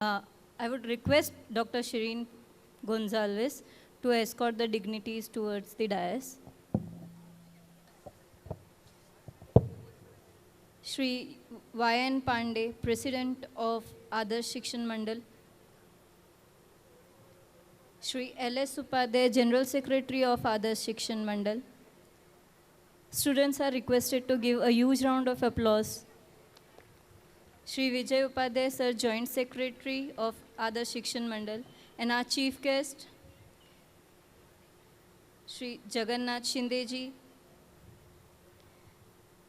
Uh, I would request Dr. Shireen Gonzalez to escort the dignitaries towards the dais. Shri Y.N. Pandey, President of Adarsh Shikshan Mandal. Shri L.S. Upadhyay, General Secretary of Adarsh Shikshan Mandal. Students are requested to give a huge round of applause. Shri Vijay Upadhyay, Sir, Joint Secretary of Adarsh Shikshan Mandal, and our chief guest, Shri Jagannath Shindeji,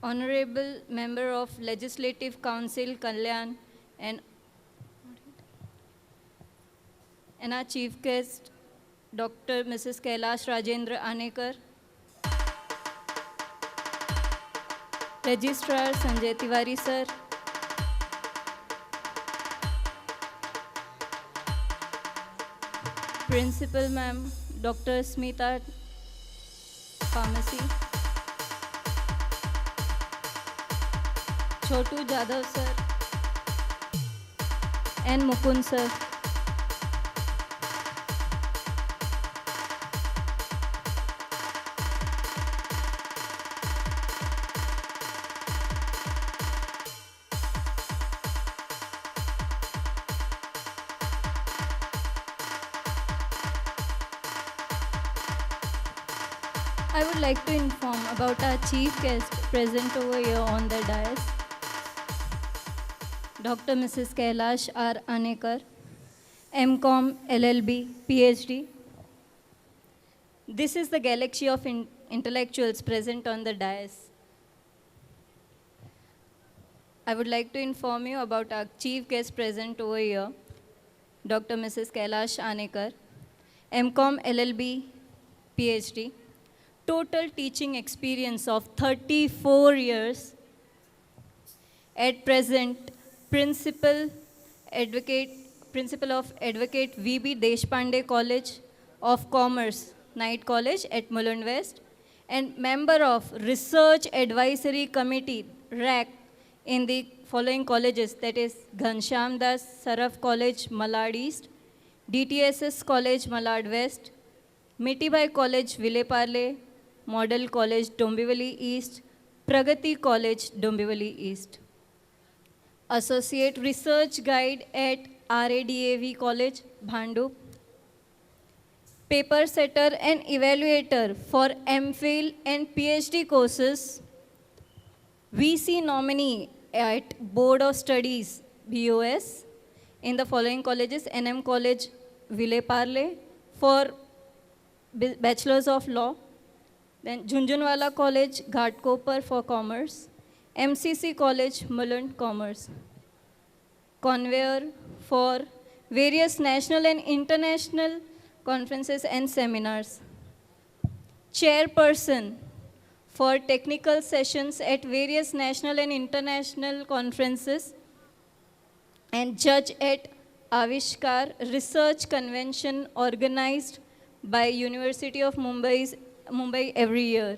Honorable Member of Legislative Council, Kalyan, and our chief guest, Dr. Mrs. Kailash Rajendra Anekar, Registrar Sanjay Tiwari, Sir, Principal Ma'am, Dr. Smita, Pharmacy, Chotu Jadhav, Sir, and Mukund, Sir. I would like to inform about our chief guest present over here on the dais, Dr. Mrs. Kailash R. Anekar, MCom, LLB, PhD. This is the galaxy of intellectuals present on the dais. I would like to inform you about our chief guest present over here, Dr. Mrs. Kailash Anekar, MCom, LLB, PhD. Total teaching experience of 34 years. At present, Principal of Advocate V.B. Deshpande College of Commerce, Knight College at Mulund West, and member of Research Advisory Committee, RAC, in the following colleges, that is Ghanshyam Das Saraf College, Malad East, DTSS College, Malad West, Mitibai College, Vile Parle, Model College, Dombivli East, Pragati College, Dombivli East. Associate Research Guide at RADAV College, Bhandup. Paper setter and evaluator for MPhil and PhD courses. VC nominee at Board of Studies, BOS, in the following colleges: NM College, Vile Parle, for Bachelors of Law. Then Jhunjhunwala College, Ghatkopar, for Commerce. MCC College, Mulund, Commerce. Conveyor for various national and international conferences and seminars. Chairperson for technical sessions at various national and international conferences. And judge at Avishkar Research Convention organized by University of Mumbai every year.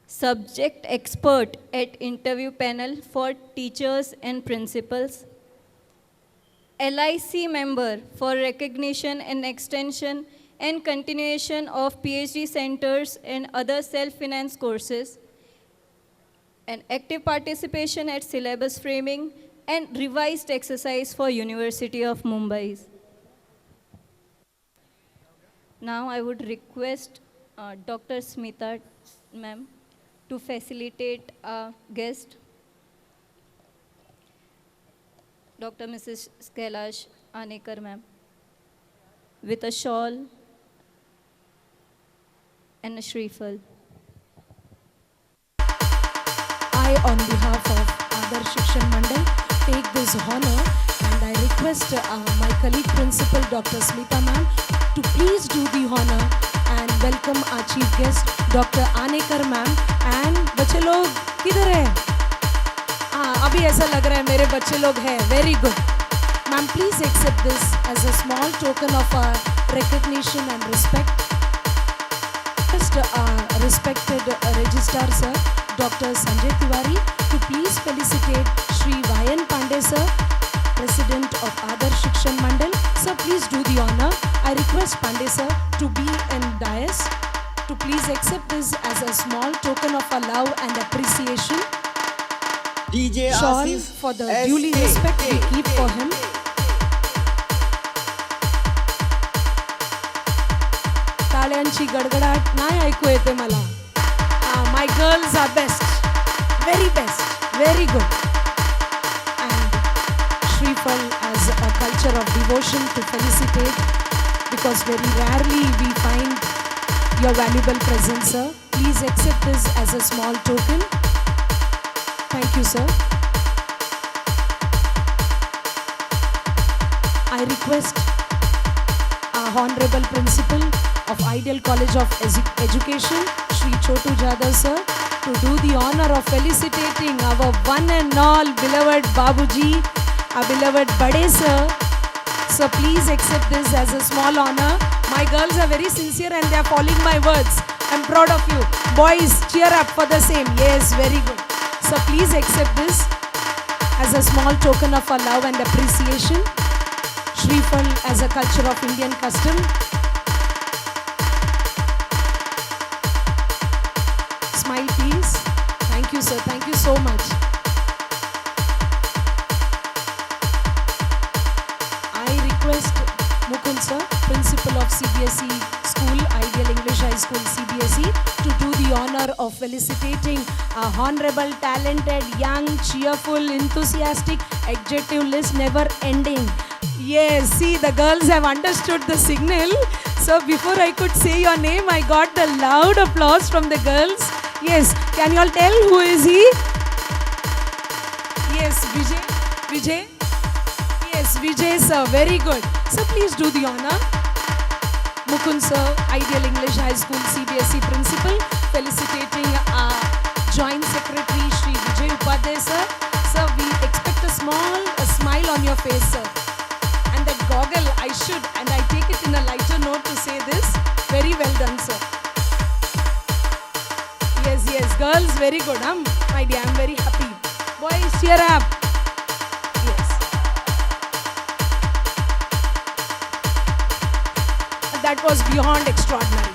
Subject expert at interview panel for teachers and principals. LIC member for recognition and extension and continuation of PhD centers and other self-finance courses. And active participation at syllabus framing and revised exercise for University of Mumbai. Now I would request Dr. Smita, ma'am, to facilitate our guest, Dr. Mrs. Kailash Anekar, ma'am, with a shawl and a shrifal. I, on behalf of Adarsh Shikshan Mandal, take this honor and I request my colleague principal, Dr. Smita ma'am, to please do the honor and welcome our chief guest, Dr. Anekar ma'am. And बच्चे लोग किधर हैं? अभी ऐसा लग रहा है मेरे बच्चे लोग हैं. Very good. Ma'am, please accept this as a small token of our recognition and respect. Just respected registrar sir, Dr. Sanjay Tiwari to please felicitate Shri Vayan Pandey sir, President of Adarsh Shikshan Mandal. Sir, please do the honor. I request Pandey sir to be in dais to please accept this as a small token of our love and appreciation. DJ Shawl Asif for the SK. duly respect we keep for him. टाळ्यांची गडगडाट नाही ऐकू येते मला. My girls are best, very best, very good. And Shrifal as a culture of devotion to felicitate, because very rarely we find your valuable presence, sir. Please accept this as a small token. Thank you, sir. I request our Honorable Principal of Ideal College of Education, Shri Chotu Jadhav sir, to do the honor of felicitating our one and all beloved Babuji, our beloved Bade sir. So please accept this as a small honor. My girls are very sincere and they are following my words. I'm proud of you. Boys, cheer up for the same. Yes, very good. So please accept this as a small token of our love and appreciation. Shrifal as a culture of Indian custom. Smile please. Thank you sir. Thank you so much. I request Mukund sir, Principal of CBSE School, Ideal English High School CBSE, to do the honor of felicitating a honorable, talented, young, cheerful, enthusiastic, adjective list never ending. Yes, see, the girls have understood the signal. So before I could say your name, I got the loud applause from the girls. Yes, can you all tell who is he? Yes, Vijay. Vijay. Yes, Vijay sir, very good. So please do the honor. Mukund sir, Ideal English High School CBSE Principal, felicitating Joint Secretary Shri Vijay Upadhyay sir. Sir, we expect a smile on your face, sir. And that goggle, I should, and I take it in a lighter note to say this. Very well done, sir. Yes, yes, girls, very good, my dear, I'm very happy. Boys, cheer up. Yes. That was beyond extraordinary.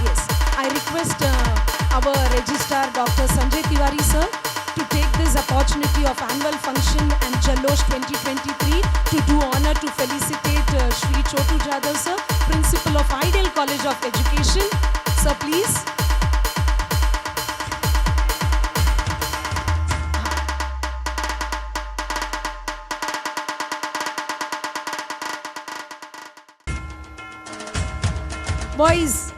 Yes. I request our Registrar Dr. Sanjay Tiwari sir to take this opportunity of annual function and Jalosh 2023 to do honor to felicitate Shri Chotu Jadhav sir, Principal of Ideal College of Education. Sir, please. Boys.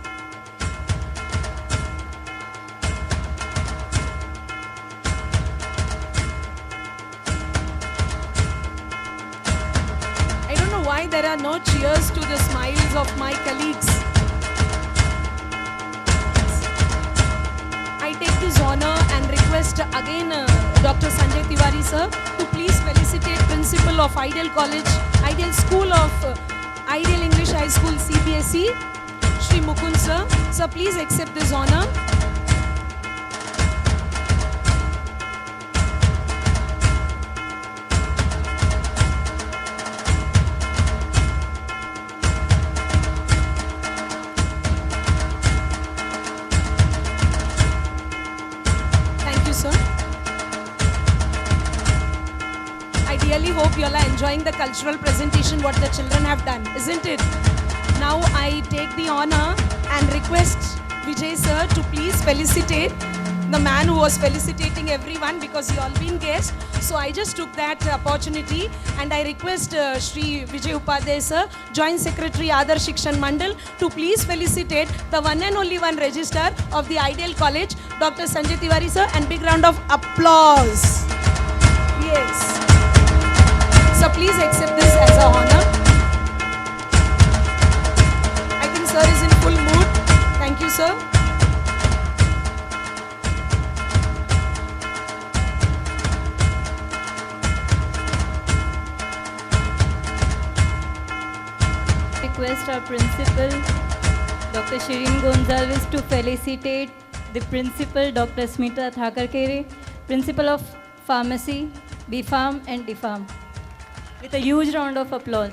I don't know why there are no cheers to the smiles of my colleagues. I take this honor and request again Dr. Sanjay Tiwari sir to please felicitate Principal of Ideal College, Ideal School of Ideal English High School CBSE, Shri Mukund sir. Sir, please accept this honor. Thank you, sir. I really hope you all are enjoying the cultural presentation what the children have done, isn't it? Now I take the honor and request Vijay sir to please felicitate the man who was felicitating everyone because you all been guests. So I just took that opportunity and I request Shri Vijay Upadhyay sir, Joint Secretary Adarsh Shikshan Mandal, to please felicitate the one and only one registrar of the Ideal College, Dr. Sanjay Tiwari sir, and big round of applause. Yes. So please accept this as a honor. Sir is in full mood. Thank you, sir. Request our principal, Dr. Shirin Gonzalez, to felicitate the principal, Dr. Smita Thakarkere, principal of pharmacy, B-Farm and D-Farm, with a huge round of applause.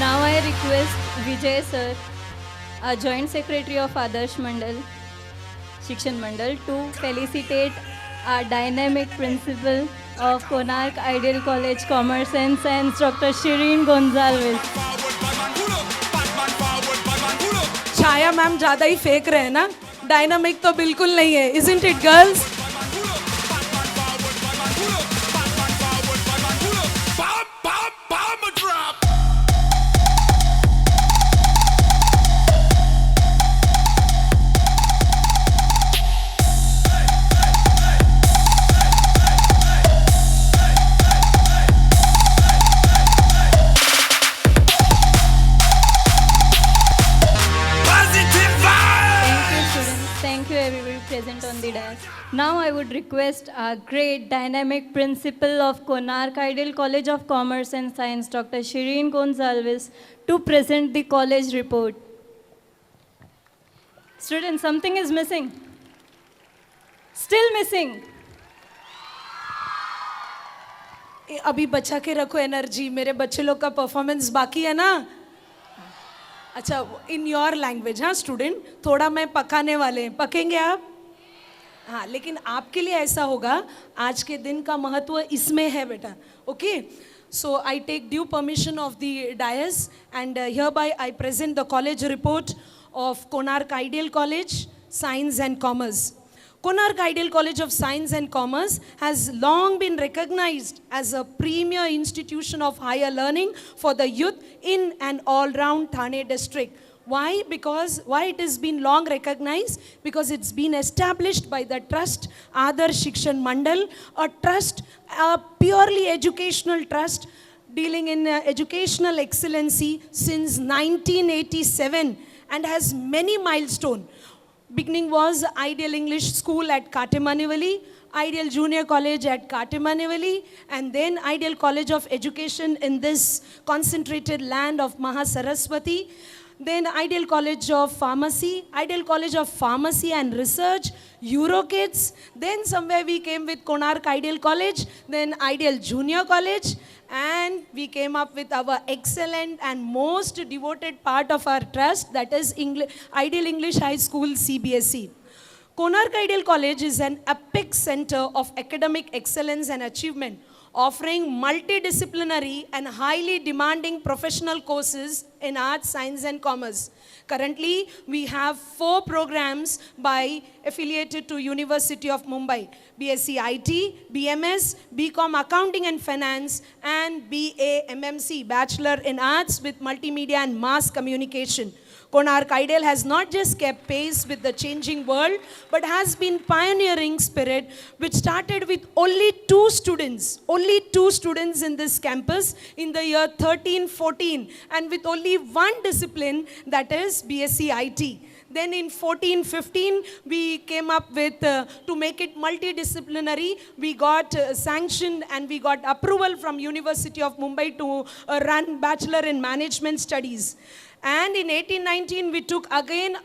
Now I request Vijay sir, our Joint Secretary of Adarsh Mandal, Shikshan Mandal, to felicitate our dynamic principal of Konark Ideal College Commerce and Science, Dr. Shireen Gonzalez. Chhaya ma'am ज़्यादा ही फेंक रहे हैं ना, dynamic तो बिल्कुल नहीं है, isn't it girls? Thank you everybody present on the dais. Now I would request our great dynamic principal of Konark Ideal College of Commerce and Science, Dr. Shireen Gonzalez, to present the college report. Students, something is missing. Still missing. अभी बचा के रखो energy, मेरे बच्चे लोग का performance बाकी है ना. अच्छा, इन योर लैंग्वेज. हाँ स्टूडेंट, थोड़ा मैं पकाने वाले हैं, पकेंगे आप? हाँ, लेकिन आपके लिए ऐसा होगा, आज के दिन का महत्व इसमें है बेटा. Okay, so I take due permission of the dais and hereby I present the college report of Konark Ideal College Science and Commerce. Konark Ideal College of Science and Commerce has long been recognized as a premier institution of higher learning for the youth in and all round Thane district. Why? Why it has been long recognized? Because it's been established by the trust Adarsh Shikshan Mandal, a trust, a purely educational trust dealing in educational excellency since 1987 and has many milestones. Beginning was Ideal English School at Katemanivali, Ideal Junior College at Katemanivali, and then Ideal College of Education in this concentrated land of Mahasaraswati. Then Ideal College of Pharmacy, Ideal College of Pharmacy and Research, Eurokids. Then somewhere we came with Konark Ideal College, then Ideal Junior College, and we came up with our excellent and most devoted part of our trust, that is Ideal English High School CBSE. Konark Ideal College is an epic center of academic excellence and achievement, offering multidisciplinary and highly demanding professional courses in arts, science and commerce. Currently, we have 4 programs affiliated to University of Mumbai: BSc IT, BMS, BCom Accounting and Finance, and BA MMC, Bachelor in Arts with Multimedia and Mass Communication. Konark Ideal has not just kept pace with the changing world, but has been pioneering spirit, which started with only 2 students in this campus in the year 13-14, and with only 1 discipline, that is BSc IT. Then in 14-15, we came up with, to make it multidisciplinary, we got sanctioned and we got approval from University of Mumbai to run Bachelor in Management Studies. And in 18-19, we took again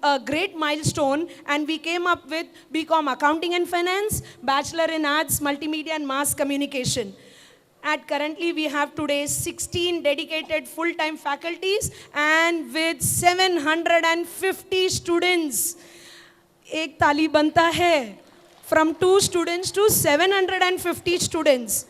a great milestone and we came up with BCom Accounting and Finance, Bachelor in Arts, Multimedia and Mass Communication. Currently, we have today 16 dedicated full-time faculties and with 750 students. एक ताली बनता है. From 2 students to 750 students.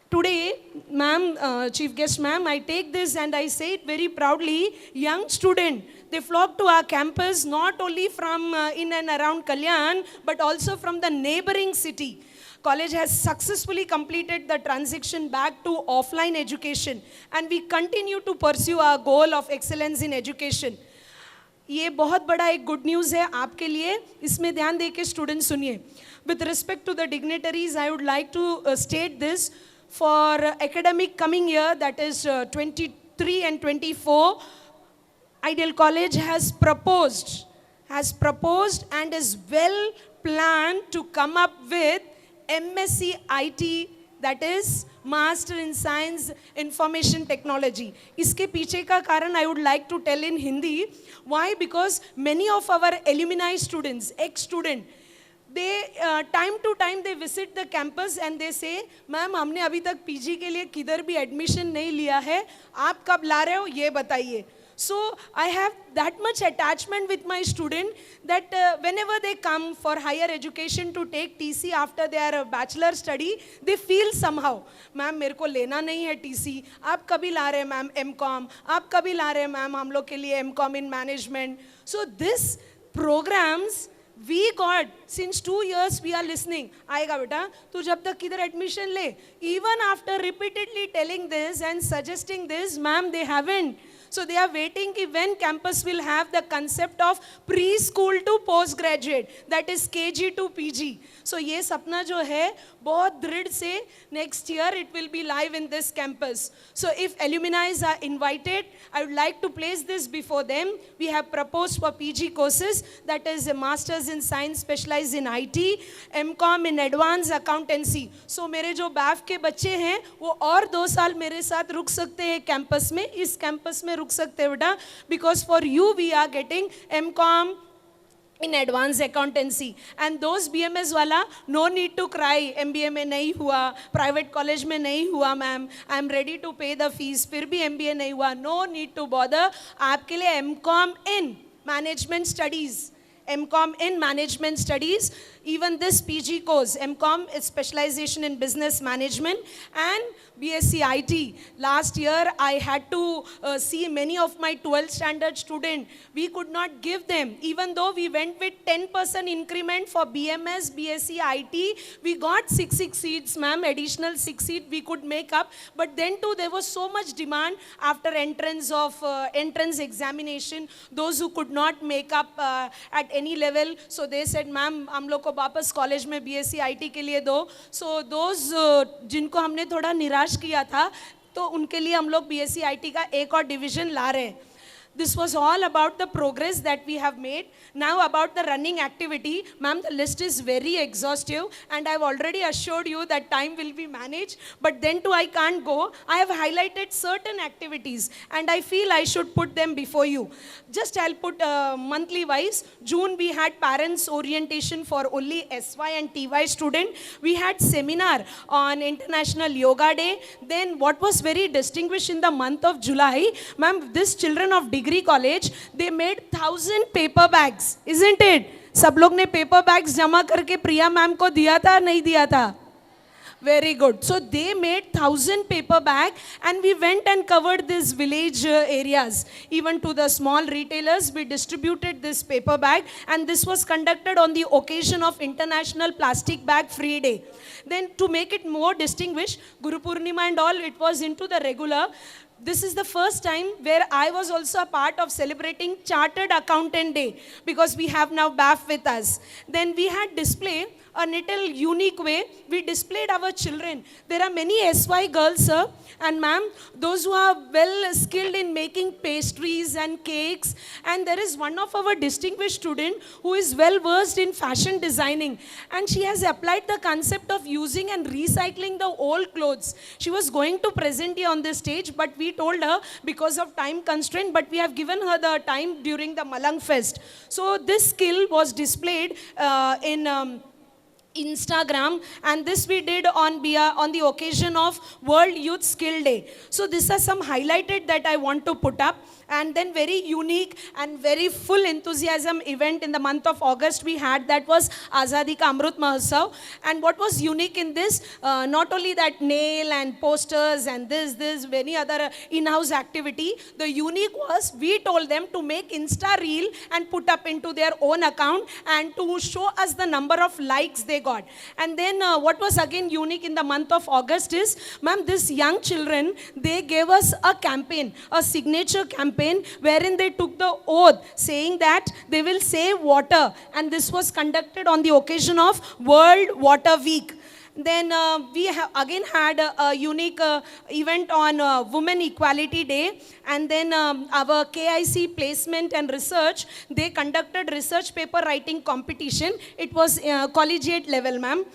Today, ma'am, chief guest ma'am, I take this and I say it very proudly, young student, they flock to our campus not only from in and around Kalyan, but also from the neighboring city. College has successfully completed the transition back to offline education, and we continue to pursue our goal of excellence in education. ये बहुत बड़ा एक good news है आपके लिए, इसमें ध्यान दे के स्टूडेंट सुनिए. With respect to the dignitaries, I would like to state this for academic coming year, that is 23 and 24, Ideal College has proposed and is well planned to come up with MSc IT, that is Master in Science Information Technology. इसके पीछे का कारण I would like to tell in Hindi. Why? Because many of our alumni students, ex-student, they time to time they visit the campus and they say, ma'am हमने अभी तक PG के लिए किधर भी एडमिशन नहीं लिया है, आप कब ला रहे हो ये बताइए. So I have that much attachment with my student that whenever they come for higher education to take TC after their bachelor study, they feel somehow, ma'am मेरे को लेना नहीं है TC, आप कभी ला रहे हैं मैम MCOM, आप कभी ला रहे हैं मैम हम लोग के लिए MCOM in management. So this programs we got since 2 years we are listening. आएगा बेटा तू जब तक किधर एडमिशन ले. Even after repeatedly telling this and suggesting this, ma'am, they haven't. So they are waiting कि when campus will have the concept of preschool to postgraduate, that is KG to PG. So ये सपना जो है बहुत दृढ़ से next year it will be live in this campus. So if alumni are invited, I would like to place this before them. We have proposed for PG courses, that is a Masters in Science specialized in IT, MCOM in Advanced Accountancy. So मेरे जो BAF के बच्चे हैं वो और 2 साल मेरे साथ रुक सकते हैं कैंपस में, इस कैंपस में रुक सकते हैं बेटा, because for you we are getting MCOM in advanced accountancy, and those BMS वाला no need to cry, MBA में नहीं हुआ, private college में नहीं हुआ ma'am, I am ready to pay the fees, फिर भी MBA नहीं हुआ, no need to bother. आपके लिए MCOM in management studies, MCOM in management studies, even this PG course, MCOM is specialization in business management, and BSc IT. Last year I had to see many of my 12th standard students. We could not give them, even though we went with 10% increment for BMS, BSc IT, we got 6 seats, ma'am, additional 6 seats we could make up, but then too there was so much demand after entrance examination, those who could not make up at any level, so they said, ma'am, हम लोग को वापस college में BSc IT के लिए दो. So those जिनको हमने थोड़ा निराश किया था, तो उनके लिए हम लोग BSc IT का एक और डिवीजन ला रहे हैं. This was all about the progress that we have made. Now about the running activity, ma'am, the list is very exhaustive and I've already assured you that time will be managed, but then too I can't go. I have highlighted certain activities and I feel I should put them before you. Just I'll put monthly wise. June we had parents orientation for only SY and TY student. We had seminar on International Yoga Day. Then what was very distinguished in the month of July, ma'am, this children of degree college, they made 1,000 paper bags, isn't it? सब लोग ने paper bags जमा करके प्रिया ma'am को दिया था नहीं दिया था? Very good. So they made 1,000 paper bag and we went and covered these village areas. Even to the small retailers, we distributed this paper bag, and this was conducted on the occasion of International Plastic Bag Free Day. Then to make it more distinguished, Guru Purnima and all, it was into the regular. This is the first time where I was also a part of celebrating Chartered Accountant Day, because we have now BAF with us. Then we had display, a little unique way, we displayed our children. There are many SY girls, sir, and ma'am, those who are well skilled in making pastries and cakes, and there is one of our distinguished student who is well versed in fashion designing, and she has applied the concept of using and recycling the old clothes. She was going to present here on this stage, but we told her because of time constraint, but we have given her the time during the Malang Fest. So this skill was displayed in Instagram, and this we did on the occasion of World Youth Skill Day. So these are some highlighted that I want to put up. And then very unique and very full enthusiasm event in the month of August we had, that was Azadi Ka Amrut Mahotsav. And what was unique in this, not only that nail and posters and this many other in-house activity, the unique was we told them to make Insta reel and put up into their own account and to show us the number of likes they God. And then what was again unique in the month of August is, ma'am, these young children, they gave us a campaign, a signature campaign, wherein they took the oath saying that they will save water. And this was conducted on the occasion of World Water Week. Then we again had a unique event on Women Equality Day. And then our KIC Placement and Research, they conducted research paper writing competition. It was collegiate level, ma'am.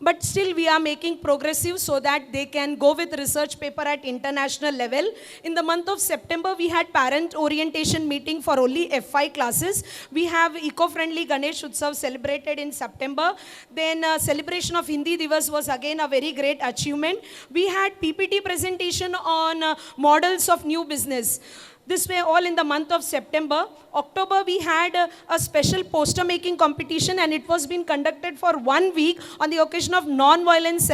But still we are making progressive so that they can go with research paper at international level. In the month of September, we had parent orientation meeting for only FI classes. We have eco-friendly Ganesh Utsav celebrated in September. Then celebration of Hindi Divas was again a very great achievement. We had PPT presentation on models of new business. This way all in the month of September. October we had a special poster making competition, and it was being conducted for 1 week on the occasion of non-violence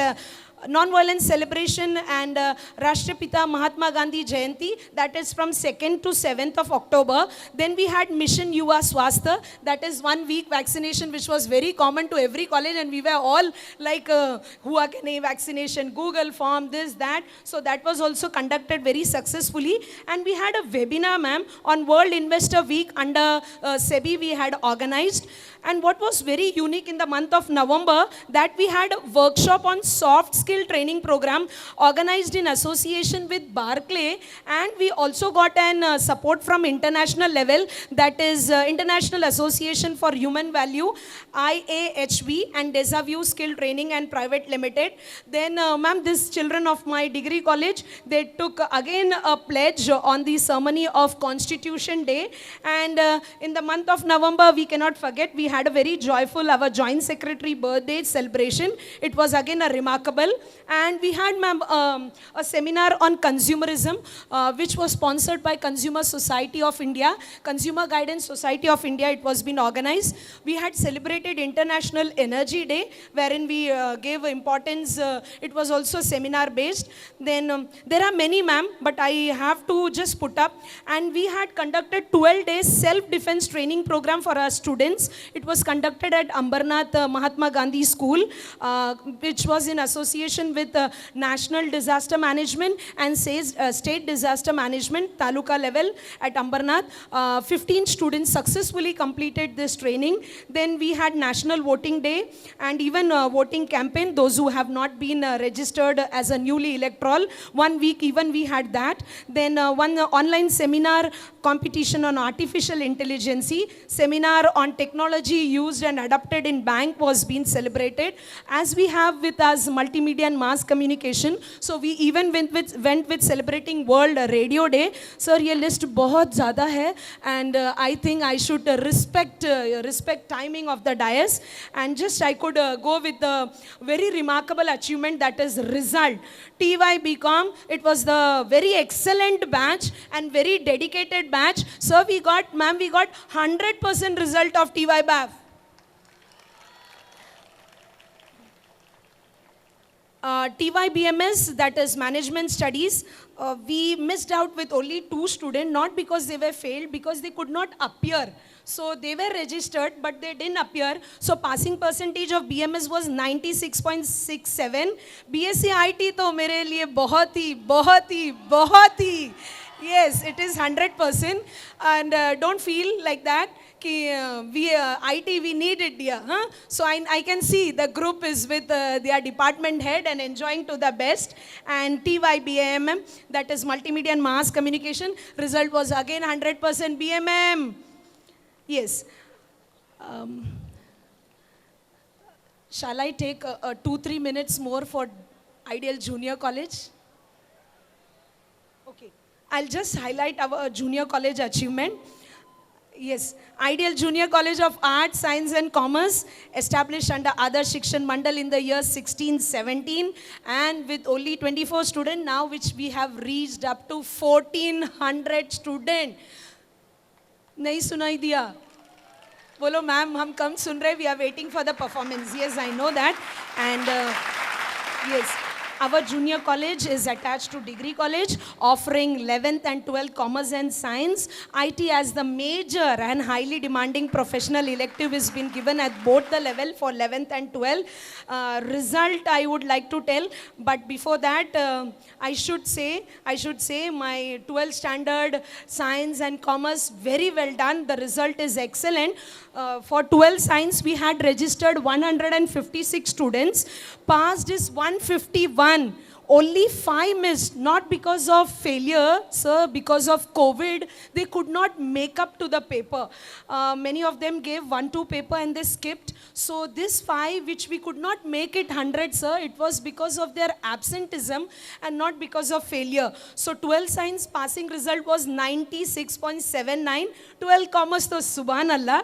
celebration and Rashtrapita Mahatma Gandhi Jayanti, that is from 2nd to 7th of October. Then we had Mission Yuva Swastha, that is 1 week vaccination, which was very common to every college, and we were all like, Hua ke nahi vaccination, Google form, this, that. So that was also conducted very successfully. And we had a webinar, ma'am, on World Investor Week under SEBI we had organized. And what was very unique in the month of November, that we had a workshop on soft skill training program organized in association with Barclay, and we also got an support from international level, that is International Association for Human Value, IAHV, and Desaview Skill Training and Private Limited. Then ma'am, these children of my degree college, they took again a pledge on the ceremony of Constitution Day. And in the month of November, we cannot forget, we had a very joyful, our joint secretary birthday celebration. It was again a remarkable. And we had, ma'am, a seminar on consumerism, which was sponsored by Consumer Society of India, Consumer Guidance Society of India. It was been organized. We had celebrated International Energy Day, wherein we gave importance. It was also seminar based. Then there are many, ma'am, but I have to just put up. And we had conducted 12 days self-defense training program for our students. It was conducted at Ambarnath Mahatma Gandhi School, which was in association with National Disaster Management and State Disaster Management, Taluka level at Ambarnath. 15 students successfully completed this training. Then we had National Voting Day and even voting campaign, those who have not been registered as a newly electoral. 1 week even we had that. Then one online seminar competition on artificial intelligence, seminar on technology used and adopted in bank was being celebrated. As we have with us multimedia and mass communication, so we even went with celebrating World Radio Day. Sir, ये list बहुत ज़्यादा है, and I think I should respect timing of the dais, and just I could go with the very remarkable achievement, that is result. TY BCom, it was the very excellent batch and very dedicated batch. Sir, we got 100% result of TY BAF. TYBMS, that is Management Studies, we missed out with only 2 students, not because they were failed, because they could not appear. So they were registered, but they didn't appear. So passing percentage of BMS was 96.67. BSc IT to mere liye bahut hi, yes, it is 100%. And don't feel like that. IT, we need it, dear. Huh? So I can see the group is with their department head and enjoying to the best. And TYBAMM, that is Multimedia and Mass Communication, result was again 100% BMM. Yes. Shall I take 2-3 minutes more for Ideal Junior College? Okay. I'll just highlight our junior college achievement. Yes, Ideal Junior College of Arts, Science and Commerce, established under Adarsh Shikshan Mandal in the year 1617, and with only 24 students now, which we have reached up to 1400 students. नहीं सुनाई दिया? बोलो ma'am, हम कम सुन रहे. We are waiting for the performance. Yes, I know that. And yes. Our junior college is attached to degree college, offering 11th and 12th commerce and science. IT as the major and highly demanding professional elective has been given at both the level for 11th and 12th. Result I would like to tell, but before that, I should say my 12th standard science and commerce, very well done. The result is excellent. For 12 science, we had registered 156 students. Passed is 151. Only 5 missed, not because of failure, sir, because of COVID. They could not make up to the paper. Many of them gave 1-2 paper and they skipped. So this 5, which we could not make it 100, sir, it was because of their absenteeism and not because of failure. So 12 science passing result was 96.79. 12 commerce तो सुबहान अल्लाह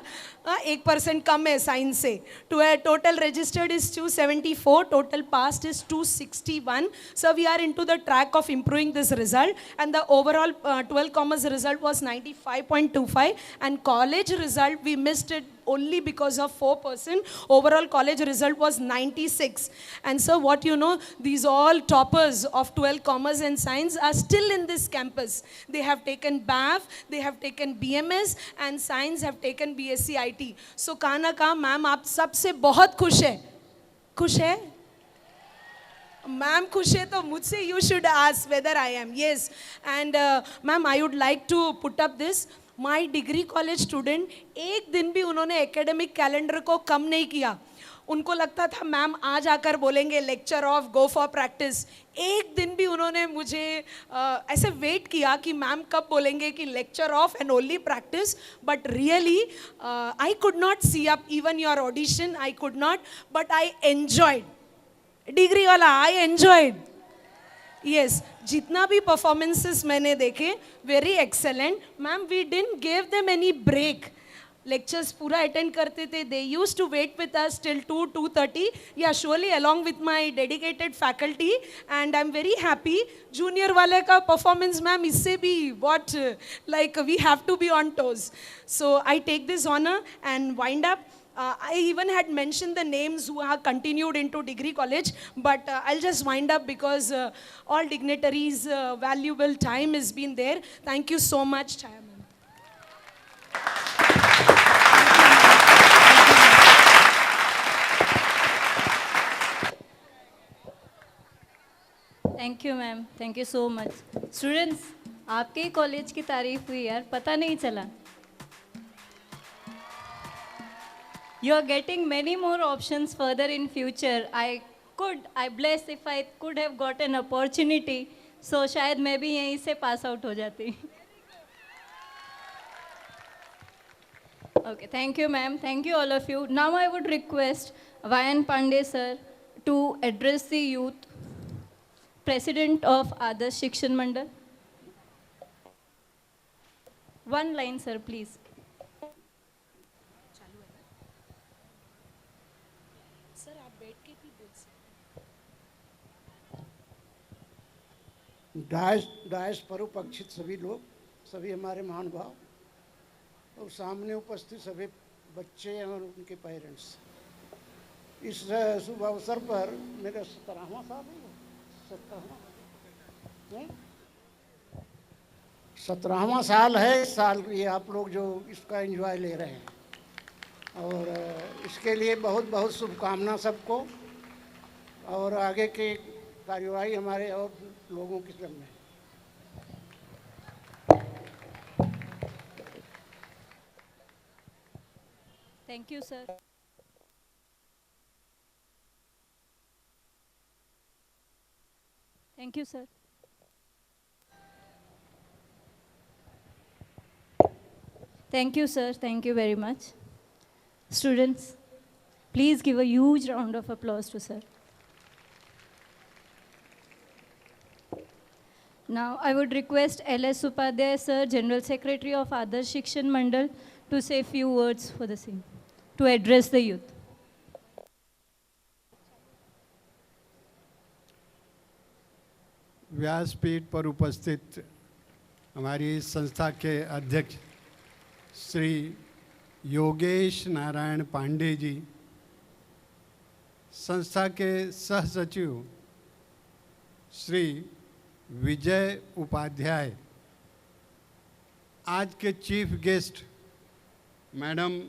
1% कम है science से. Total registered is 274. Total passed is 261. So we are into the track of improving this result, and the overall 12 commerce result was 95.25, and college result we missed it only because of 4%. Overall college result was 96. And so what you know, these all toppers of 12 commerce and science are still in this campus. They have taken BAF, they have taken BMS, and science have taken BSc IT. So काना का ma'am आप सबसे बहुत खुश है. खुश है? Ma'am खुश है तो मुझसे you should ask whether I am. Yes. And ma'am, I would like to put up this. My degree college student, एक दिन भी उन्होंने academic calendar को कम नहीं किया. उनको लगता था मैम आज आकर बोलेंगे lecture of go for practice. एक दिन भी उन्होंने मुझे ऐसे वेट किया कि मैम कब बोलेंगे कि lecture off and only practice. But really I could not see up even your audition. I could not, but I enjoyed. Degree वाला आई एन्जॉयड. यस, जितना भी परफॉर्मेंसेस मैंने देखे very excellent. Ma'am we didn't give them any break. Lectures पूरा attend करते थे. They use to wait with us till 2-2:30. Yeah surely along with my dedicated faculty, and I am very happy. Junior वाले का performance ma'am इससे भी what like we have to be on toes. So I take this honour and wind up. I even had mentioned the names who are continued into degree college, but I'll just wind up because all dignitaries' valuable time has been there. Thank you so much, Chaya ma'am. Thank you ma'am, thank you so much. Students, आपके ही college की तारीफ हुई यार, पता नहीं चला. You are getting many more options further in future. I bless if I could have got an opportunity. So शायद मैं भी यहीं से pass out हो जाती. Okay, thank you ma'am. Thank you all of you. Now I would request Vayan Pandey sir to address the youth, President of Adarsh Shikshan Mandal. One line sir, please. Dais पर उपस्थित सभी लोग, सभी हमारे महानुभाव और सामने उपस्थित सभी बच्चे और उनके पेरेंट्स, इस शुभ अवसर पर मेरा 17वां साल है. 17वां साल है इस साल. ये आप लोग जो इसका एंजॉय ले रहे हैं, और इसके लिए बहुत बहुत शुभकामना सबको, और आगे के कार्यवाही हमारे और लोगों की तरफ में. Thank you, sir. Thank you, sir. Thank you, sir. Thank you very much. Students, please give a huge round of applause to sir. Now, I would request L.S. Upadhyay, sir, General Secretary of Adarsh Shikshan Mandal, to say a few words for the same, to address the youth. व्यासपीठ पर उपस्थित हमारी संस्था के अध्यक्ष श्री योगेश नारायण पांडे जी, संस्था के सह सचिव श्री विजय उपाध्याय, आज के चीफ गेस्ट मैडम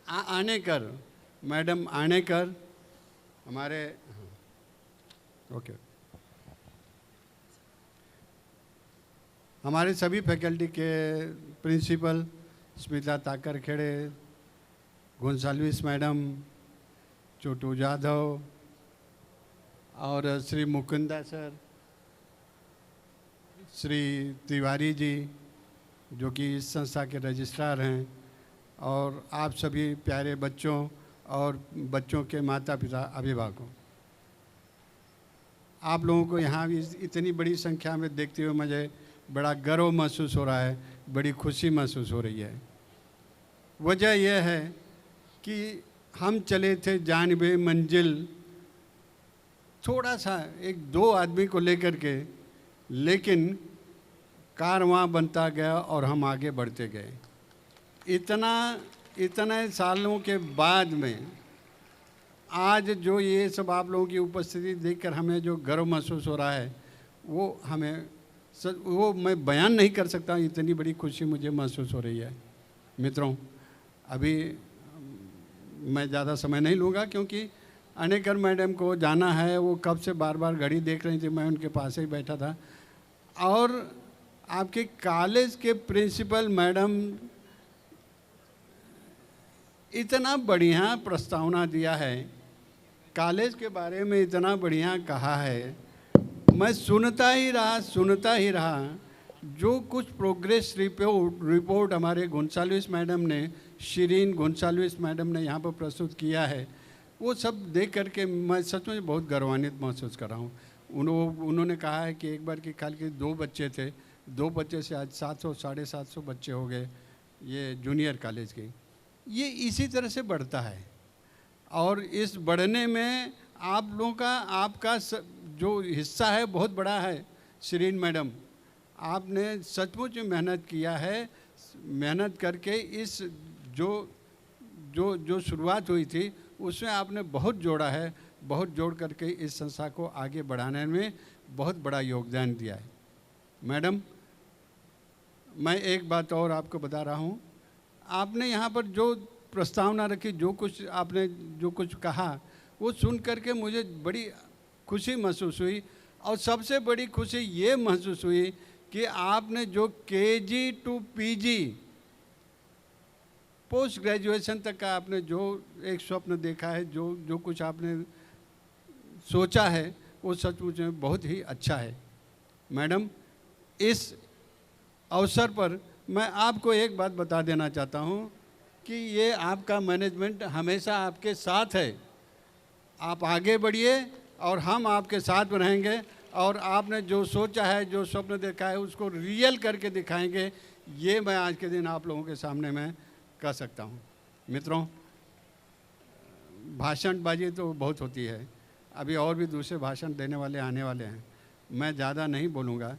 आनेकर, मैडम आनेकर हमारे ओके हमारे सभी फैकल्टी के प्रिंसिपल स्मिता ताकरखेड़े, गोंसाल्विस मैडम, छोटू जाधव और श्री मुकुंदा सर, श्री तिवारी जी जो कि इस संस्था के रजिस्ट्रार हैं, और आप सभी प्यारे बच्चों और बच्चों के माता पिता अभिभावकों, आप लोगों को यहाँ भी इतनी बड़ी संख्या में देखते हुए मुझे बड़ा गर्व महसूस हो रहा है, बड़ी खुशी महसूस हो रही है। वजह यह है कि हम चले थे जानिबे मंजिल, थोड़ा सा एक दो आदमी को लेकर के, लेकिन कारवां बनता गया और हम आगे बढ़ते गए। इतने सालों के बाद में आज जो ये सब आप लोगों की उपस्थिति देखकर हमें जो गर्व महसूस हो रहा है, वो मैं बयान नहीं कर सकता, इतनी बड़ी खुशी मुझे महसूस हो रही है। मित्रों, अभी मैं ज़्यादा समय नहीं लूँगा क्योंकि अनेकर मैडम को जाना है, वो कब से बार बार घड़ी देख रही थी, मैं उनके पास ही बैठा था। और आपके कॉलेज के प्रिंसिपल मैडम इतना बढ़िया प्रस्तावना दिया है, कॉलेज के बारे में इतना बढ़िया कहा है, मैं सुनता ही रहा। जो कुछ प्रोग्रेस रिपोर्ट हमारे गोंसाल्विस मैडम ने, शिरीन गोंसाल्विस मैडम ने यहाँ पर प्रस्तुत किया है, वो सब देख करके मैं सच में बहुत गौरवान्वित महसूस कर रहा हूँ। उन्होंने कहा है कि एक बार की खाली के 2 बच्चे थे, 2 बच्चे से आज 700 750 बच्चे हो गए ये जूनियर कॉलेज के। ये इसी तरह से बढ़ता है, और इस बढ़ने में आप लोगों का, आपका जो हिस्सा है बहुत बड़ा है। शिरीन मैडम, आपने सचमुच मेहनत किया है, मेहनत करके इस जो शुरुआत हुई थी उसमें आपने बहुत जोड़ा है, बहुत जोड़ करके इस संस्था को आगे बढ़ाने में बहुत बड़ा योगदान दिया है। मैडम, मैं एक बात और आपको बता रहा हूँ, आपने यहाँ पर जो प्रस्तावना रखी, जो कुछ कहा, वो सुन करके मुझे बड़ी खुशी महसूस हुई। और सबसे बड़ी खुशी ये महसूस हुई कि आपने जो KG to PG post graduation तक का आपने जो एक स्वप्न देखा है, जो कुछ आपने सोचा है, वो सचमुच में बहुत ही अच्छा है। मैडम, इस अवसर पर मैं आपको एक बात बता देना चाहता हूँ कि ये आपका मैनेजमेंट हमेशा आपके साथ है। आप आगे बढ़िए और हम आपके साथ रहेंगे, और आपने जो सोचा है, जो स्वप्न देखा है, उसको रियल करके दिखाएंगे। ये मैं आज के दिन आप लोगों के सामने मैं कह सकता हूँ। मित्रों, भाषणबाजी तो बहुत होती है, अभी और भी दूसरे भाषण देने वाले आने वाले हैं, मैं ज़्यादा नहीं बोलूँगा,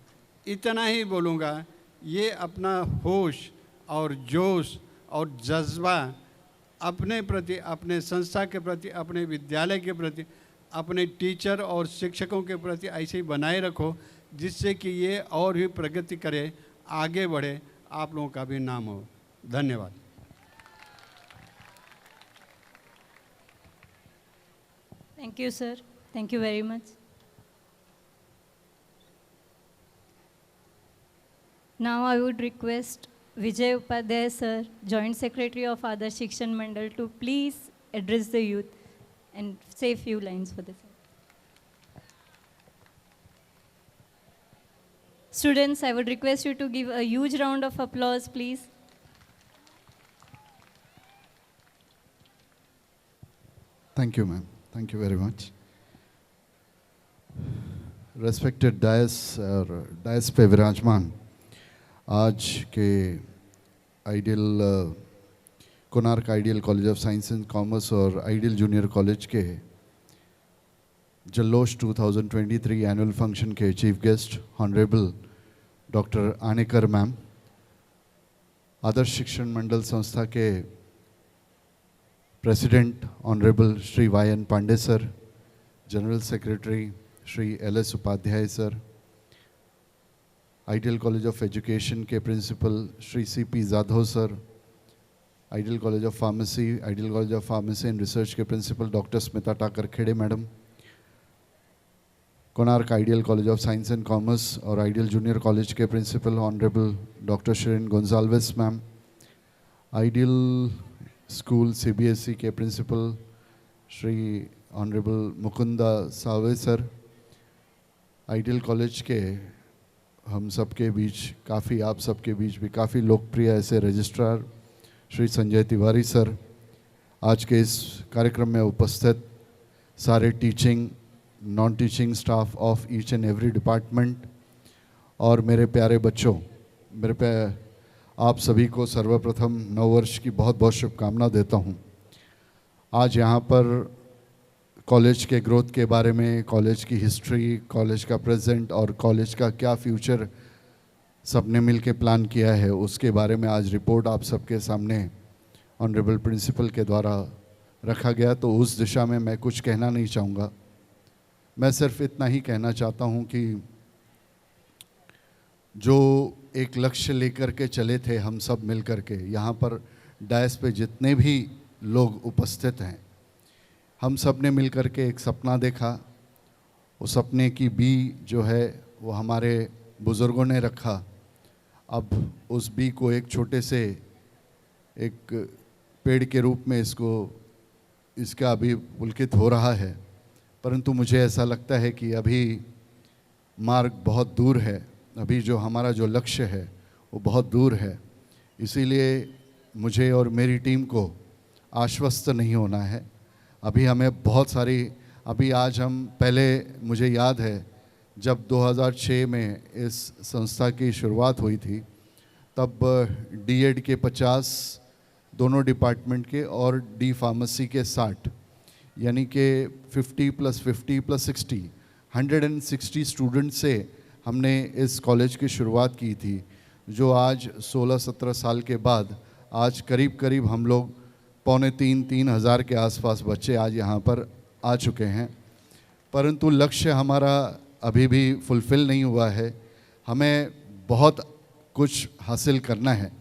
इतना ही बोलूँगा, ये अपना होश और जोश और जज्बा अपने प्रति, अपने संस्था के प्रति, अपने विद्यालय के प्रति, अपने टीचर और शिक्षकों के प्रति ऐसे ही बनाए रखो, जिससे कि ये और भी प्रगति करे, आगे बढ़े, आप लोगों का भी नाम हो। धन्यवाद। Thank you, sir. Thank you very much. Now I would request Vijay Upadhyay, sir, Joint Secretary of Adarsh Shikshan Mandal, to please address the youth and say a few lines for this. Students, I would request you to give a huge round of applause, please. Thank you, ma'am. Thank you very much. Respected dais पे विराजमान आज के ideal Konark ideal college of science and commerce और ideal junior college के Jallosh 2023 annual function के chief guest honourable doctor Anekar ma'am, Adarsh Shikshan Mandal संस्था के President Honorable Shri Y.N. Pandey sir, General Secretary Shri L.S. Upadhyay sir, Ideal College of Education के Principal Shri C.P. Zadho sir, Ideal College of Pharmacy and Research के Principal Dr. Smita Takar Khede Madam, Konark Ideal college of science and commerce और ideal junior college के principal honourable doctor Shirin Gonsalves ma'am, Ideal School CBSE के principal Shri honourable Mukunda Save sir, ideal college के हम सबके बीच काफ़ी, आप सबके बीच भी काफ़ी लोकप्रिय ऐसे रजिस्ट्रार श्री संजय तिवारी सर, आज के इस कार्यक्रम में उपस्थित सारे teaching non teaching staff of each and every department और मेरे प्यारे बच्चों, आप सभी को सर्वप्रथम नववर्ष की बहुत बहुत शुभकामना देता हूं। आज यहाँ पर कॉलेज के ग्रोथ के बारे में, कॉलेज की हिस्ट्री, कॉलेज का प्रेजेंट और कॉलेज का क्या फ्यूचर सबने मिल के प्लान किया है, उसके बारे में आज रिपोर्ट आप सबके सामने ऑनरेबल प्रिंसिपल के द्वारा रखा गया। तो उस दिशा में मैं कुछ कहना नहीं चाहूँगा, मैं सिर्फ इतना ही कहना चाहता हूं कि जो एक लक्ष्य लेकर के चले थे हम सब मिल कर के, यहाँ पर डायस पे जितने भी लोग उपस्थित हैं, हम सब ने मिल कर के एक सपना देखा। वो सपने की बी जो है वो हमारे बुज़ुर्गों ने रखा। अब उस बी को एक छोटे से एक पेड़ के रूप में इसका अभी पुलकित हो रहा है, परंतु मुझे ऐसा लगता है कि अभी मार्ग बहुत दूर है, अभी जो हमारा जो लक्ष्य है वो बहुत दूर है। इसीलिए मुझे और मेरी टीम को आश्वस्त नहीं होना है। अभी हमें बहुत सारी, अभी आज हम पहले, मुझे याद है जब 2006 में इस संस्था की शुरुआत हुई थी, तब डीएड के 50 दोनों डिपार्टमेंट के और डी फार्मेसी के 60, यानी कि 50 + 50 + 60 160 स्टूडेंट से हमने इस कॉलेज की शुरुआत की थी, जो आज 16-17 साल के बाद आज करीब करीब हम लोग 2.25-3 हज़ार के आसपास बच्चे आज यहाँ पर आ चुके हैं। परंतु लक्ष्य हमारा अभी भी फुलफ़िल नहीं हुआ है। हमें बहुत कुछ हासिल करना है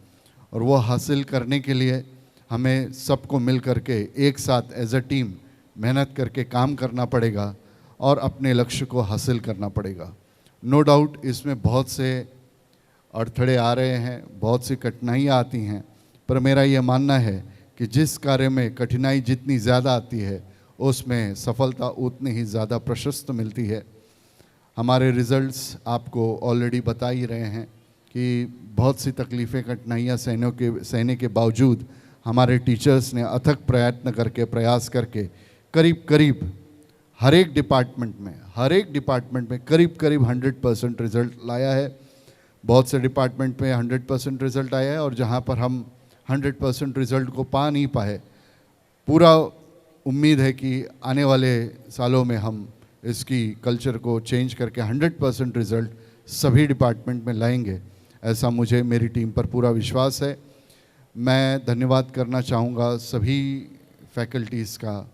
और वो हासिल करने के लिए हमें सबको मिल कर के एक साथ एज अ टीम मेहनत करके काम करना पड़ेगा और अपने लक्ष्य को हासिल करना पड़ेगा। नो डाउट इसमें बहुत से अड़थड़े आ रहे हैं, बहुत सी कठिनाइयाँ आती हैं, पर मेरा ये मानना है कि जिस कार्य में कठिनाई जितनी ज़्यादा आती है उसमें सफलता उतनी ही ज़्यादा प्रशस्त मिलती है। हमारे रिज़ल्ट्स आपको ऑलरेडी बता ही रहे हैं कि बहुत सी तकलीफ़ें, कठिनाइयाँ सहने के बावजूद हमारे टीचर्स ने अथक प्रयत्न करके, प्रयास करके करीब करीब हर एक डिपार्टमेंट में करीब करीब 100% रिज़ल्ट लाया है। बहुत से डिपार्टमेंट में 100% रिज़ल्ट आया है और जहाँ पर हम 100% रिज़ल्ट को पा नहीं पाए, पूरा उम्मीद है कि आने वाले सालों में हम इसकी कल्चर को चेंज करके 100% रिज़ल्ट सभी डिपार्टमेंट में लाएंगे, ऐसा मुझे, मेरी टीम पर पूरा विश्वास है। मैं धन्यवाद करना चाहूँगा सभी फैकल्टीज़ का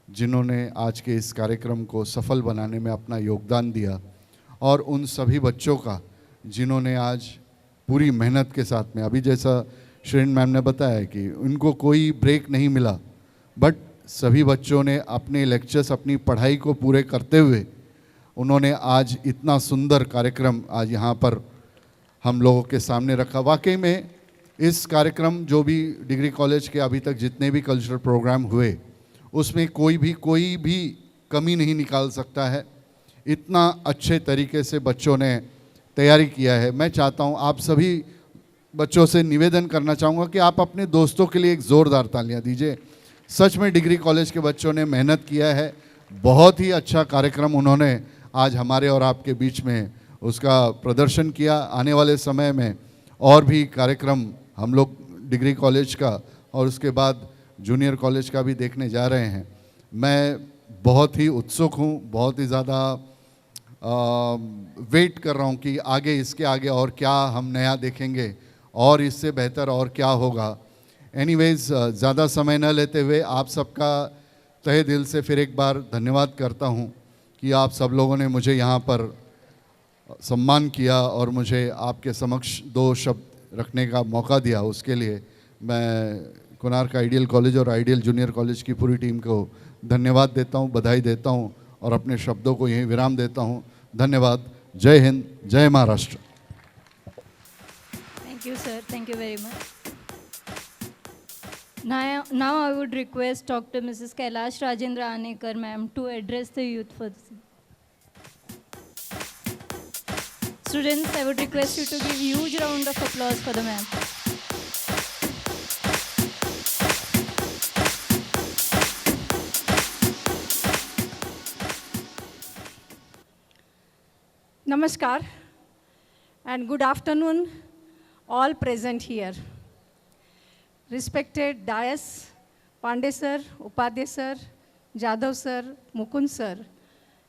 जिन्होंने आज के इस कार्यक्रम को सफल बनाने में अपना योगदान दिया, और उन सभी बच्चों का जिन्होंने आज पूरी मेहनत के साथ में, अभी जैसा श्रीन मैम ने बताया कि उनको कोई ब्रेक नहीं मिला, बट सभी बच्चों ने अपने लेक्चर्स, अपनी पढ़ाई को पूरे करते हुए उन्होंने आज इतना सुंदर कार्यक्रम आज यहाँ पर हम लोगों के सामने रखा। वाकई में इस कार्यक्रम, जो भी डिग्री कॉलेज के अभी तक जितने भी कल्चरल प्रोग्राम हुए, उसमें कोई भी कमी नहीं निकाल सकता है। इतना अच्छे तरीके से बच्चों ने तैयारी किया है। मैं चाहता हूँ, आप सभी बच्चों से निवेदन करना चाहूँगा कि आप अपने दोस्तों के लिए एक ज़ोरदार तालियां दीजिए। सच में डिग्री कॉलेज के बच्चों ने मेहनत किया है, बहुत ही अच्छा कार्यक्रम उन्होंने आज हमारे और आपके बीच में उसका प्रदर्शन किया। आने वाले समय में और भी कार्यक्रम हम लोग डिग्री कॉलेज का और उसके बाद जूनियर कॉलेज का भी देखने जा रहे हैं। मैं बहुत ही उत्सुक हूँ, बहुत ही ज़्यादा वेट कर रहा हूँ कि आगे, इसके आगे और क्या हम नया देखेंगे और इससे बेहतर और क्या होगा। एनीवेज ज़्यादा समय न लेते हुए आप सबका तहे दिल से फिर एक बार धन्यवाद करता हूँ कि आप सब लोगों ने मुझे यहाँ पर सम्मान किया और मुझे आपके समक्ष दो शब्द रखने का मौका दिया। उसके लिए मैं कोणार्क आइडियल कॉलेज और आइडियल जूनियर कॉलेज की पूरी टीम को धन्यवाद देता हूँ, बधाई देता हूँ और अपने शब्दों को यहीं विराम देता हूँ। धन्यवाद। जय हिंद, जय Maharashtra. Thank you, sir. Thank you very much. Now I would request Dr. Mrs. Kailash Rajendra Anekar, ma'am, to address the youth for this. Students, I would request you to give huge round of applause for the ma'am. Namaskar and good afternoon, all present here. Respected Dayas, Pandey sir, Upadhyay sir, Jadhav sir, Mukund sir,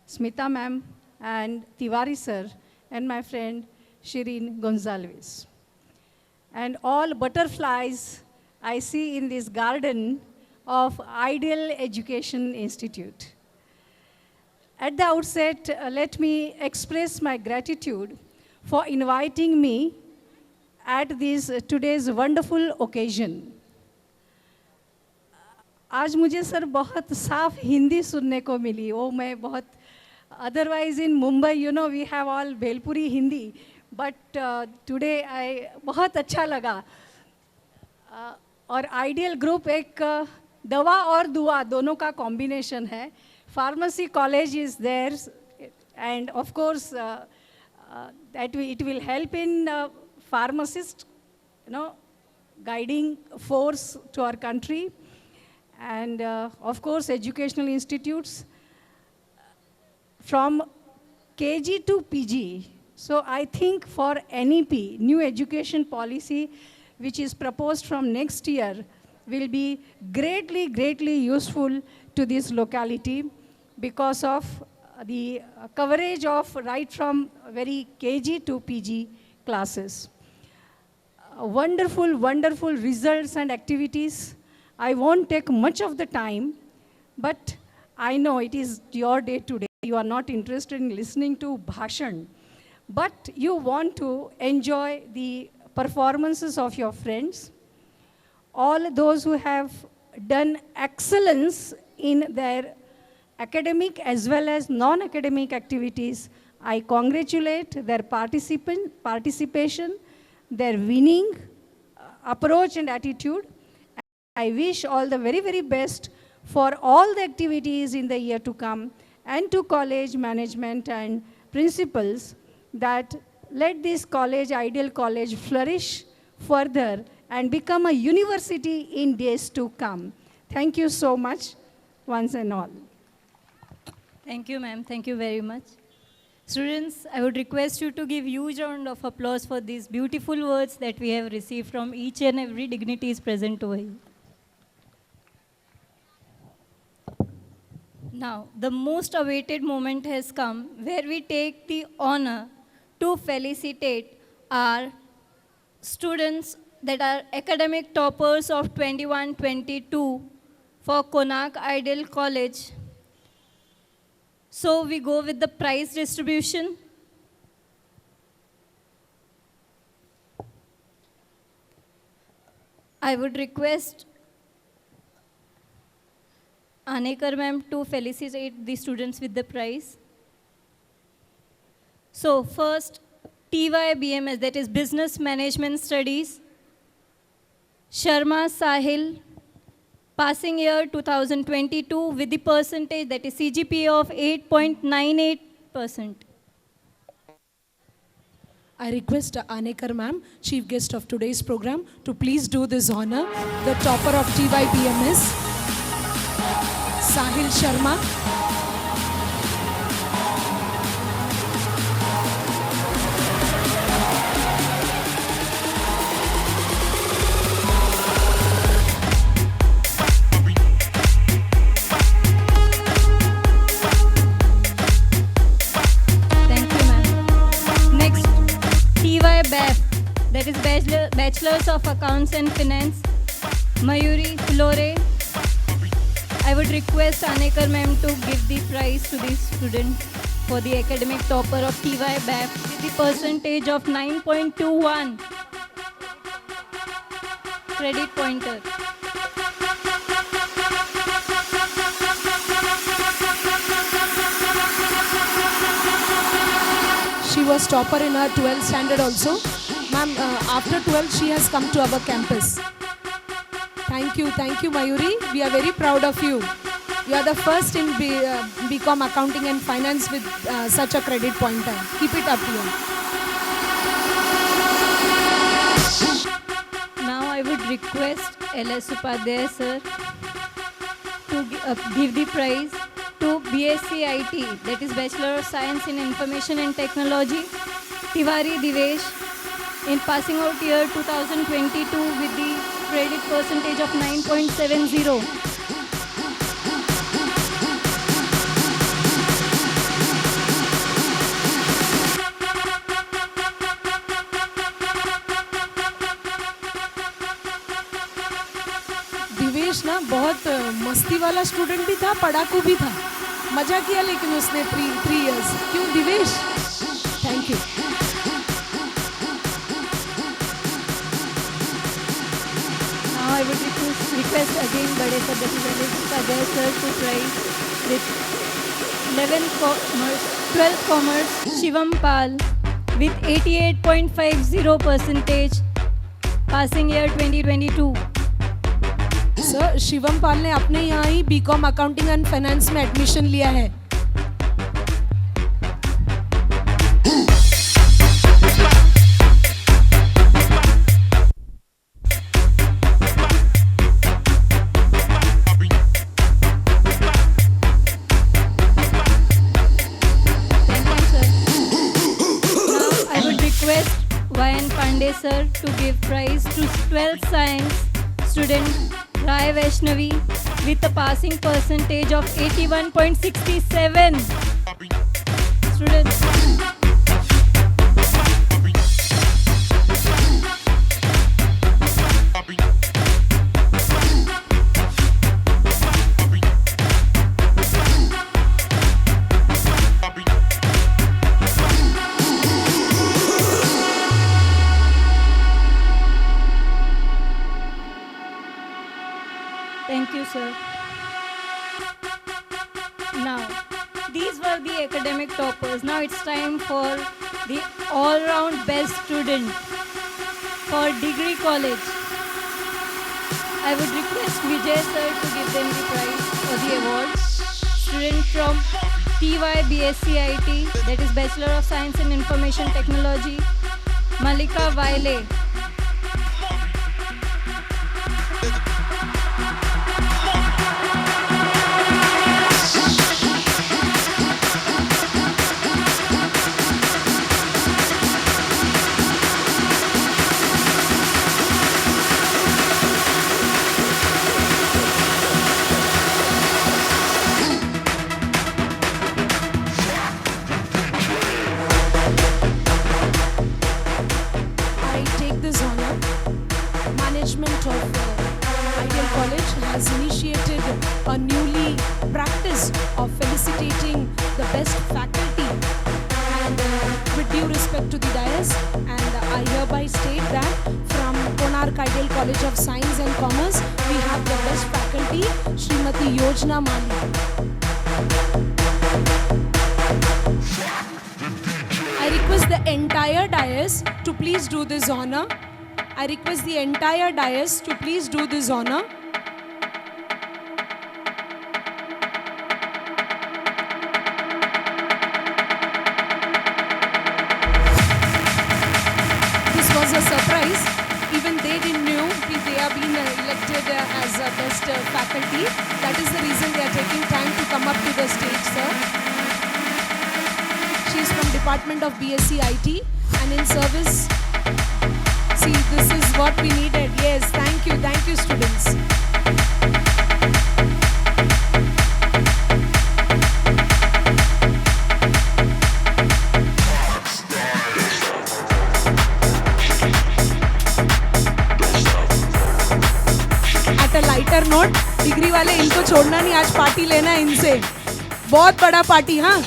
Smita ma'am, and Tiwari sir, and my friend Shireen Gonzalez. And all butterflies I see in this garden of Ideal Education Institute. At the outset, let me express my gratitude for inviting me at this today's wonderful occasion. आज मुझे sir बहुत साफ हिंदी सुनने को मिली, वो मैं बहुत otherwise in Mumbai, you know, we have all Bhelpuri Hindi, but today I बहुत अच्छा लगा. और आइडियल ग्रुप एक दवा और दुआ दोनों का कॉम्बिनेशन है. Pharmacy college is there, and of course that it will help in pharmacist, you know, guiding force to our country, and of course educational institutes from KG to PG. So I think for NEP, new education policy, which is proposed from next year, will be greatly useful to this locality, because of the coverage of right from very KG to PG classes. Wonderful results and activities. I won't take much of the time, but I know it is your day today. You are not interested in listening to bhashan, but you want to enjoy the performances of your friends. All those who have done excellence in their academic as well as non-academic activities, I congratulate their participation, their winning approach and attitude. I wish all the very best for all the activities in the year to come, and to college management and principals, that let this college, Ideal College, flourish further and become a university in days to come. Thank you so much, once and all. Thank you, ma'am. Thank you very much. Students, I would request you to give huge round of applause for these beautiful words that we have received from each and every dignitaries present over here. Now, the most awaited moment has come, where we take the honor to felicitate our students that are academic toppers of 21-22 for Konak Ideal College. So we go with the prize distribution. I would request Anekar ma'am to felicitate the students with the prize. So first, TY BMS, that is Business Management Studies, Sharma Sahil, passing year 2022 with the percentage, that is CGPA of 8.98%. I request Anekar ma'am, chief guest of today's program, to please do this honor. The topper of TYBMS, Sahil Sharma. That is Bachelors of Accounts and Finance, Mayuri Flore. I would request Anekar ma'am to give the prize to the student for the academic topper of TY BAP with the percentage of 9.21. Credit pointer. She was topper in her 12th standard also. Ma'am, after 12th she has come to our campus. Thank you, Mayuri. We are very proud of you. You are the first in BCom Accounting and Finance with such a credit pointer. Keep it up here. Now I would request LS Upadhyay sir to give the prize to BSc IT, that is Bachelor of Science in Information and Technology, Tiwari Divesh, in passing out year 2022 with the credit percentage of 9.70. Divesh ना बहुत मस्ती वाला student भी था, पढ़ाकू भी था, मजा किया लेकिन उसने 3 years. क्यों Divesh? Thank you. Now I would request again Bade sir, that is LS Upadhyay sir, to prize with 12th Commerce Shivam Pal with 88.50 percentage, passing year 2022. Sir Shivam Pal ने अपने यहाँ ही बीकॉम अकाउंटिंग एंड फाइनेंस में admission लिया है. Thank you, sir. Now I would request YN Pandey sir to give prize to 12th Science student Rai Vaishnavi with a passing percentage of 81.67. Students. Thank you, sir. Now, these were the academic toppers. Now it's time for the all-round best student for Degree College. I would request Vijay sir to give them the prize or the award. Student from TY BSc IT, that is Bachelor of Science in Information Technology, Malika Vaile. Management of Ideal College has initiated a newly practice of felicitating the best faculty, and with due respect to the dais, and I hereby state that from Konark Ideal College of Science and Commerce we have the best faculty, Srimati Yojna Mali. I request the entire dais to please do this honor. I request the entire dais to please do this honor. This was a surprise. Even they didn't know they are being elected as best faculty. That is the reason they are taking time to come up to the stage, sir. She is from Department of BSc IT and in service. See, this is what we needed. Yes, thank you, students. Note, degree वाले इनको छोड़ना नहीं, आज party लेना है इनसे, बहुत बड़ा पार्टी. हाँ,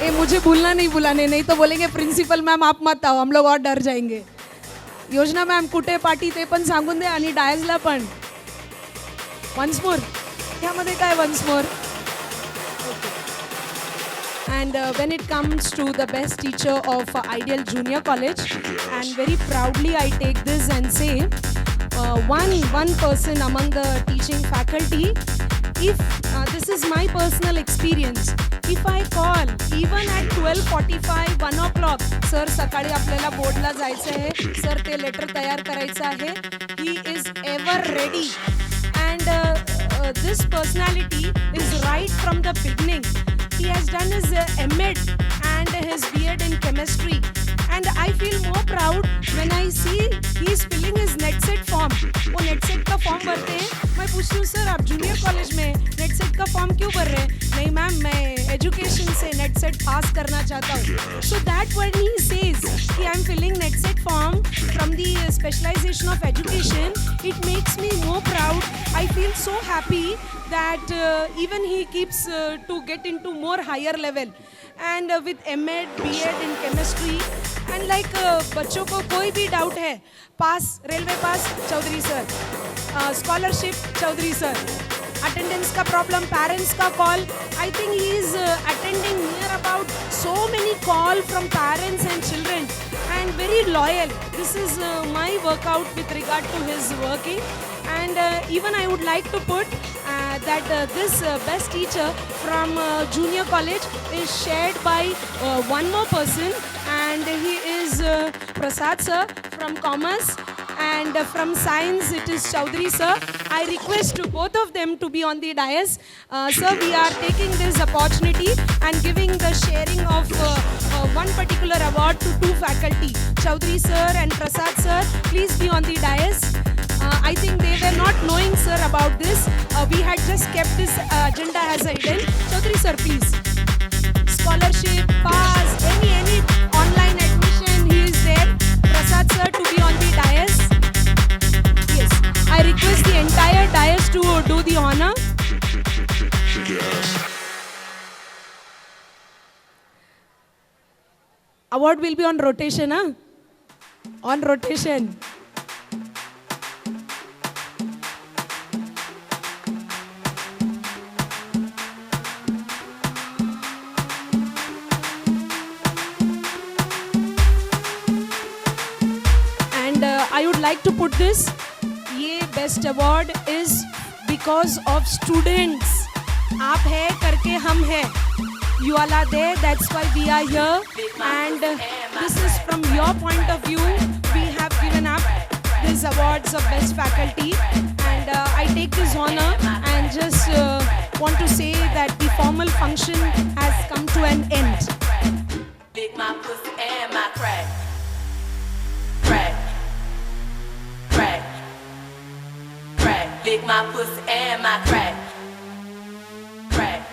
ये मुझे भूलना नहीं बुलाने, नहीं तो बोलेंगे प्रिन्सिपल मॅम आप मत आओ, हम लोग और डर जाएंगे. योजना मॅम कुठे पार्टी ते पण सांगून दे आणि डायसला पण. वन्स मोर, ह्यामध्ये काय once more. And when it comes to the best teacher of Ideal Junior College, and very proudly I take this and say, one person among the teaching faculty, if this is my personal experience, if I call even at 12:45, 1 o'clock, sir सकाळी आपल्याला बोर्डला जायचं आहे, sir ते letter तयार करायचं आहे, he is ever ready. And this personality is right from the beginning. He has done his M.Ed and his B.Ed in chemistry, and I feel more proud when I see he is filling his NET-SET form. वो NET-SET का form भरते हैं, मैं पूछती हूँ sir आप junior college में NET-SET का फॉर्म क्यों भर रहे हैं? नहीं मैम, मैं एजुकेशन से NET-SET पास करना चाहता हूँ. So that when he says कि I am filling NET-SET form from the specialization of education, it makes me more proud. I feel so happy that even he keeps to get into more higher level, and with M.Ed, B.Ed in chemistry, and like बच्चों को कोई भी doubt है, pass railway pass Chaudhary sir, scholarship Chaudhary sir, attendance का problem, parents का call. I think he is attending near about so many call from parents and children, and very loyal. This is my workout with regard to his working. And even I would like to put that this best teacher from junior college is shared by one more person, and he is Prasad sir from commerce, and from science it is Chaudhary sir. I request both of them to be on the dais. Sir, we are taking this opportunity and giving the sharing of one particular award to two faculty, Chaudhary sir and Prasad sir. Please be on the dais. I think they were not knowing sir about this. We had just kept this agenda as a hidden. Chaudhary sir, please. Scholarship, pass, any online admission, he is there. Prasad sir to be on the dais. Yes, I request the entire dais to do the honor. Award will be on rotation, huh? On rotation. I would like to put this, ये best award is because of students. आप है करके हम है. You all are there, that's why we are here. And this is from your point of view. We have given up these awards of best faculty. And I take this honor and just want to say that the formal function has come to an end. Lick my pussy and my crack. Crack. Crack. Crack. Lick my pussy and my crack. Crack.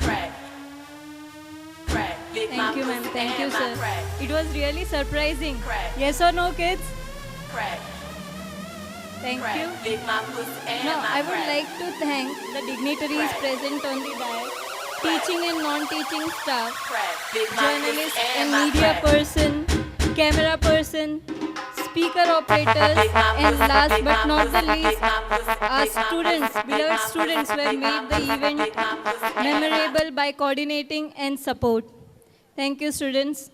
Crack. Crack. Lick my Thank you, ma'am. pussy Thank you, and my sir. crack. It was really surprising. Crack. Yes or no, kids? Crack. Thank Crack. you. Lick my pussy and Now, my I would crack. like to thank the dignitaries Crack. present on the dais, teaching and non-teaching staff, Crack. Lick my journalists pussy and my media crack. person, camera person, speaker operators, and last but not the least, our students, beloved students who have made the event memorable by coordinating and support. Thank you, students.